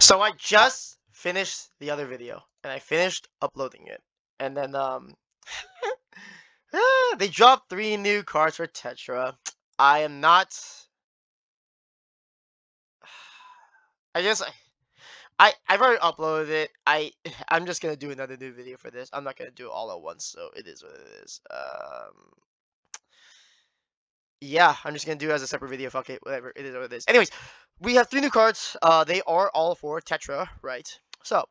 So I just finished the other video and I finished uploading it. And then they dropped 3 new cards for Tetra. I am not I just I've already uploaded it. I'm just gonna do another new video for this. I'm not gonna do it all at once, so it is what it is. Yeah, I'm just gonna do it as a separate video. Fuck it, whatever. It is what it is. Anyways, we have 3 new cards. They are all for Tetra, right? So,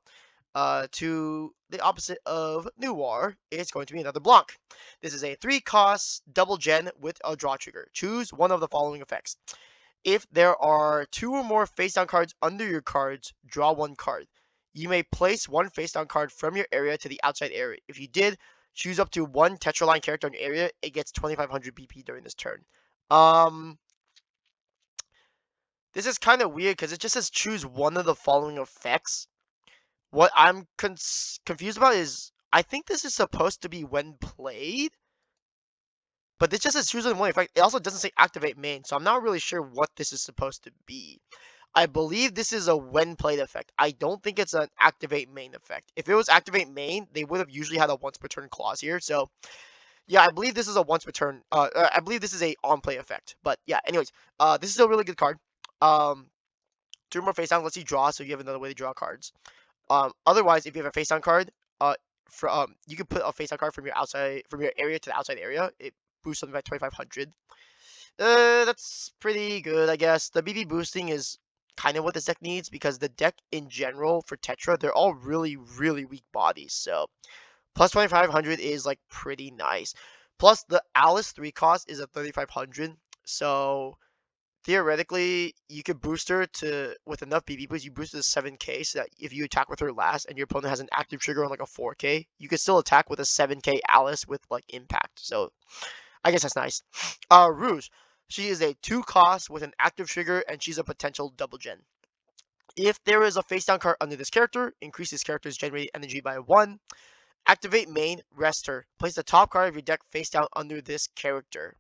to the opposite of Noir, it's going to be another Blanc. This is a 3 cost double gen with a draw trigger. Choose one of the following effects. If there are 2 or more face down cards under your cards, draw 1 card. You may place 1 face down card from your area to the outside area. If you did, choose up to 1 Tetra line character in your area. It gets 2500 BP during this turn. This is kind of weird because it just says choose one of the following effects. What I'm confused about is I think this is supposed to be when played, but this just says choose one effect. It also doesn't say activate main, so I'm not really sure what this is supposed to be. I believe this is a when played effect. I don't think it's an activate main effect. If it was activate main, they would have usually had a once per turn clause here. So yeah, I believe this is a once per turn. I believe this is a on play effect. But yeah, anyways, this is a really good card. 2 more face down lets you draw, so you have another way to draw cards. Otherwise, if you have a face down card, you can put a face down card from your area to the outside area. It boosts something by 2500. That's pretty good, I guess. The BB boosting is kind of what this deck needs because the deck in general for Tetra, they're all really, really weak bodies. So plus 2500 is like pretty nice. Plus the Alice 3 cost is a 3500. So theoretically, you could boost her to with enough BB boost. You boost her to 7k, so that if you attack with her last and your opponent has an active trigger on like a 4k, you can still attack with a 7k Alice with like impact. So I guess that's nice. Rouge, she is a 2 cost with an active trigger, and she's a potential double gen. If there is a face down card under this character, increase this character's generated energy by 1. Activate main, rest her. Place the top card of your deck face down under this character.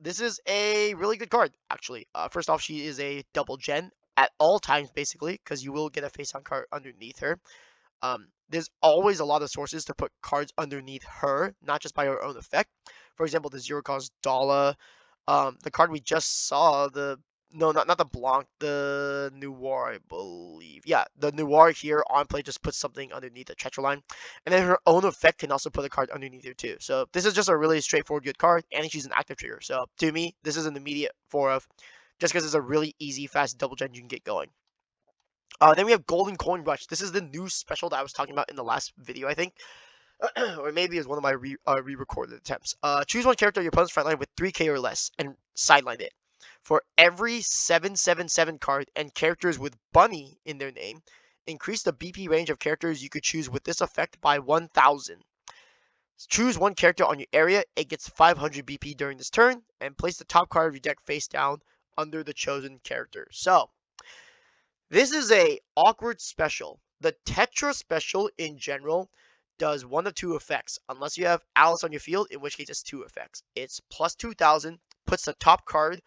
This is a really good card, actually. First off, she is a double gen at all times, basically, because you will get a face-down card underneath her. There's always a lot of sources to put cards underneath her, not just by her own effect. For example, the 0-cost Dala, the card we just saw, not the Blanc, the Noir, I believe. Yeah, the Noir here on play just puts something underneath the Tetra line. And then her own effect can also put a card underneath her too. So this is just a really straightforward good card, and she's an active trigger. So to me, this is an immediate 4 of, just because it's a really easy, fast double gen you can get going. Then we have Golden Coin Rush. This is the new special that I was talking about in the last video, I think. Or maybe it's one of my re-recorded attempts. Choose one character on your opponent's front line with 3k or less and sideline it. For every 7/7/7 card and characters with bunny in their name, increase the BP range of characters you could choose with this effect by 1000. Choose one character on your area, it gets 500 BP during this turn, and place the top card of your deck face down under the chosen character. So, this is a awkward special. The Tetra special in general does 1 of 2 effects, unless you have Alice on your field, in which case it's 2 effects. It's plus 2000, puts the top card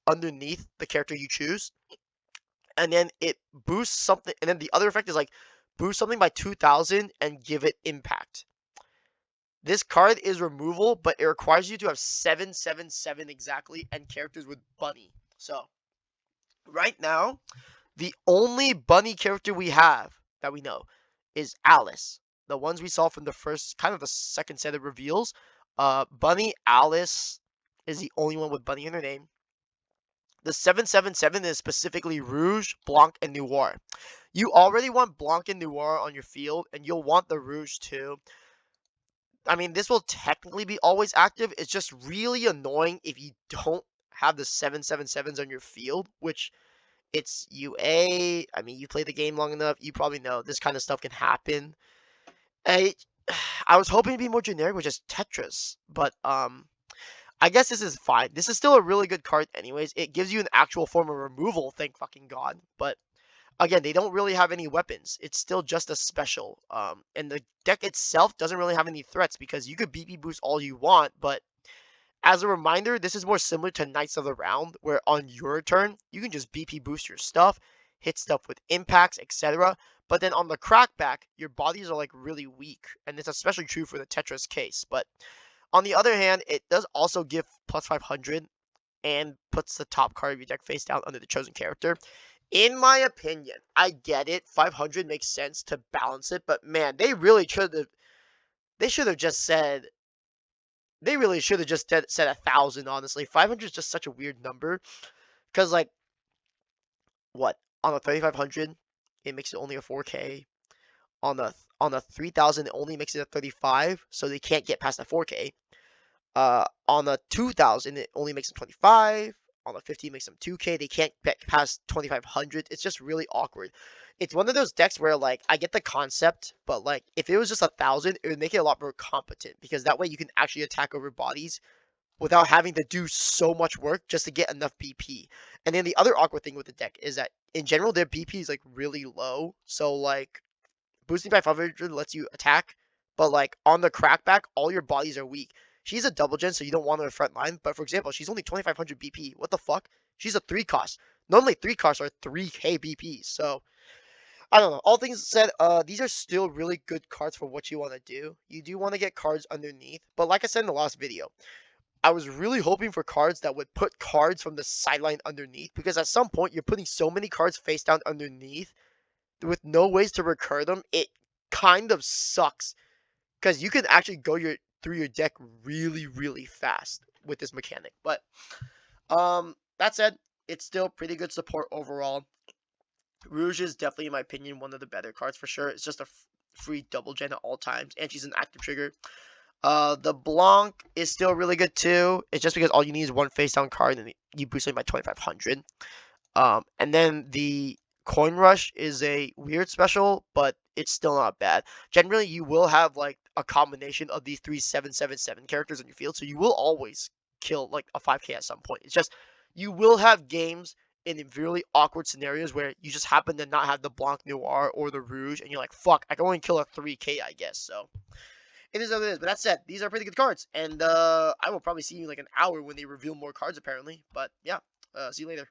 underneath the character you choose, and then it boosts something, and then the other effect is like boost something by 2000 and give it impact. This card is removal, but it requires you to have 7/7/7 exactly and characters with bunny. So right now, the only bunny character we have that we know is Alice. The ones we saw from the first, kind of the second set of reveals, Bunny, Alice is the only one with bunny in her name. The 7/7/7 is specifically Rouge, Blanc, and Noir. You already want Blanc and Noir on your field, and you'll want the Rouge too. I mean, this will technically be always active. It's just really annoying if you don't have the 7/7/7s on your field, which it's UA. I mean, you play the game long enough, you probably know this kind of stuff can happen. I was hoping to be more generic with just Tetris, but I guess this is fine. This is still a really good card anyways. It gives you an actual form of removal, thank fucking god. But again, they don't really have any weapons. It's still just a special. And the deck itself doesn't really have any threats because you could BP boost all you want, but as a reminder, this is more similar to Knights of the Round, where on your turn, you can just BP boost your stuff, hit stuff with impacts, etc. But then on the crackback, your bodies are like really weak, and it's especially true for the Tetra's case. But on the other hand, it does also give plus 500 and puts the top card of your deck face down under the chosen character. In my opinion, I get it. 500 makes sense to balance it, but man, they really should have. They should have just said. They really should have just said 1,000. Honestly, 500 is just such a weird number. Cause like what on a 3,500, it makes it only a 4K. On a 3,000, it only makes it a 35, so they can't get past the 4K. On a 2,000, it only makes them 25. On a 50, it makes them 2K. They can't get past 2,500. It's just really awkward. It's one of those decks where, like, I get the concept, but, like, if it was just 1,000, it would make it a lot more competent, because that way you can actually attack over bodies without having to do so much work just to get enough BP. And then the other awkward thing with the deck is that, in general, their BP is, like, really low. So, like, boosting by 500 lets you attack, but like on the crackback, all your bodies are weak. She's a double gen, so you don't want her in front line. But for example, she's only 2,500 BP. What the fuck? She's a 3 cost. Normally 3 costs are 3k BP. So I don't know. All things said, these are still really good cards for what you want to do. You do want to get cards underneath, but like I said in the last video, I was really hoping for cards that would put cards from the sideline underneath, because at some point you're putting so many cards face down underneath with no ways to recur them. It kind of sucks, because you can actually go through your deck really fast with this mechanic. But that said, it's still pretty good support overall. Rouge is definitely, in my opinion, one of the better cards for sure. It's just a free double gen at all times, and she's an active trigger. The Blanc is still really good too. It's just because all you need is one face down card, and you boost it by 2,500. And then the Coin Rush is a weird special, but it's still not bad. Generally, you will have like a combination of these 3/7/7/7 characters in your field, so you will always kill like a 5k at some point. It's just you will have games in really awkward scenarios where you just happen to not have the Blanc Noir or the Rouge, and you're like, fuck, I can only kill a 3k, I guess. So it is what it is. But that said, these are pretty good cards, and I will probably see you in like an hour when they reveal more cards, apparently. But yeah, see you later.